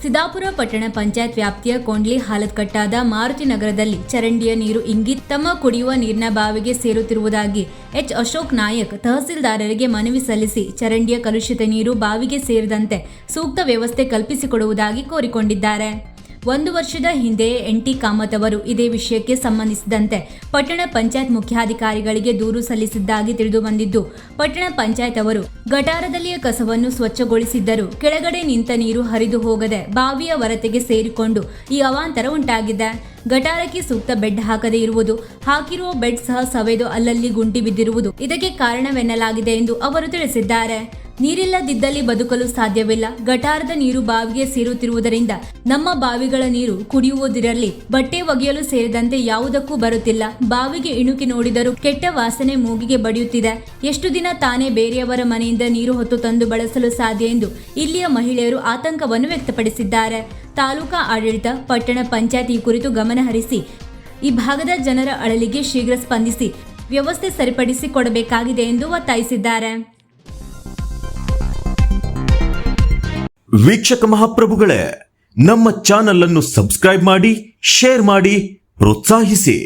ಸಿದ್ದಾಪುರ ಪಟ್ಟಣ ಪಂಚಾಯತ್ ವ್ಯಾಪ್ತಿಯ ಕೊಂಡ್ಲಿ ಹಾಲತ್ಕಟ್ಟಾದ ಮಾರುತಿ ನಗರದಲ್ಲಿ ಚರಂಡಿಯ ನೀರು ಇಂಗಿ ತಮ್ಮ ಕುಡಿಯುವ ನೀರಿನ ಬಾವಿಗೆ ಸೇರುತ್ತಿರುವುದಾಗಿ ಅಶೋಕ್ ನಾಯಕ್ ತಹಸೀಲ್ದಾರರಿಗೆ ಮನವಿ ಸಲ್ಲಿಸಿ ಚರಂಡಿಯ ಕಲುಷಿತ ನೀರು ಬಾವಿಗೆ ಸೇರಿದಂತೆ ಸೂಕ್ತ ವ್ಯವಸ್ಥೆ ಕಲ್ಪಿಸಿಕೊಡುವುದಾಗಿ ಕೋರಿಕೊಂಡಿದ್ದಾರೆ. 1 ವರ್ಷದ ಹಿಂದೆಯೇ ಎನ್.ಟಿ. ಕಾಮತ್ ಅವರು ಇದೇ ವಿಷಯಕ್ಕೆ ಸಂಬಂಧಿಸಿದಂತೆ ಪಟ್ಟಣ ಪಂಚಾಯತ್ ಮುಖ್ಯಾಧಿಕಾರಿಗಳಿಗೆ ದೂರು ಸಲ್ಲಿಸಿದ್ದಾಗಿ ತಿಳಿದು ಬಂದಿದ್ದು, ಪಟ್ಟಣ ಪಂಚಾಯತ್ ಅವರು ಗಟಾರದಲ್ಲಿಯ ಕಸವನ್ನು ಸ್ವಚ್ಛಗೊಳಿಸಿದ್ದರೂ ಕೆಳಗಡೆ ನಿಂತ ನೀರು ಹರಿದು ಹೋಗದೆ ಬಾವಿಯ ಹೊರತೆಗೆ ಸೇರಿಕೊಂಡು ಈ ಅವಾಂತರ ಉಂಟಾಗಿದೆ. ಗಟಾರಕ್ಕೆ ಸೂಕ್ತ ಬೆಡ್ ಹಾಕದೇ ಇರುವುದು, ಹಾಕಿರುವ ಬೆಡ್ ಸಹ ಸವೆದು ಅಲ್ಲಲ್ಲಿ ಗುಂಡಿ ಬಿದ್ದಿರುವುದು ಇದಕ್ಕೆ ಕಾರಣವೆನ್ನಲಾಗಿದೆ ಎಂದು ಅವರು ತಿಳಿಸಿದ್ದಾರೆ. ನೀರಿಲ್ಲದಿದ್ದಲ್ಲಿ ಬದುಕಲು ಸಾಧ್ಯವಿಲ್ಲ. ಗಟಾರದ ನೀರು ಬಾವಿಗೆ ಸೇರುತ್ತಿರುವುದರಿಂದ ನಮ್ಮ ಬಾವಿಗಳ ನೀರು ಕುಡಿಯುವುದಿರಲಿ, ಬಟ್ಟೆ ಒಗೆಯಲು ಸೇರಿದಂತೆ ಯಾವುದಕ್ಕೂ ಬರುತ್ತಿಲ್ಲ. ಬಾವಿಗೆ ಇಣುಕಿ ನೋಡಿದರೂ ಕೆಟ್ಟ ವಾಸನೆ ಮೂಗಿಗೆ ಬಡಿಯುತ್ತಿದೆ. ಎಷ್ಟು ದಿನ ತಾನೇ ಬೇರೆಯವರ ಮನೆಯಿಂದ ನೀರು ಹೊತ್ತು ತಂದು ಬಳಸಲು ಸಾಧ್ಯ ಎಂದು ಇಲ್ಲಿಯ ಮಹಿಳೆಯರು ಆತಂಕವನ್ನು ವ್ಯಕ್ತಪಡಿಸಿದ್ದಾರೆ. ತಾಲೂಕಾ ಆಡಳಿತ, ಪಟ್ಟಣ ಪಂಚಾಯತ್ ಈ ಕುರಿತು ಗಮನ ಹರಿಸಿ ಈ ಭಾಗದ ಜನರ ಅಳಲಿಗೆ ಶೀಘ್ರ ಸ್ಪಂದಿಸಿ ವ್ಯವಸ್ಥೆ ಸರಿಪಡಿಸಿ ಕೊಡಬೇಕಾಗಿದೆ ಎಂದು ಒತ್ತಾಯಿಸಿದ್ದಾರೆ. ವೀಕ್ಷಕ ಮಹಾಪ್ರಭುಗಳೇ, ನಮ್ಮ ಚಾನಲ್ ಅನ್ನು ಸಬ್ಸ್ಕ್ರೈಬ್ ಮಾಡಿ, ಶೇರ್ ಮಾಡಿ, ಪ್ರೋತ್ಸಾಹಿಸಿ.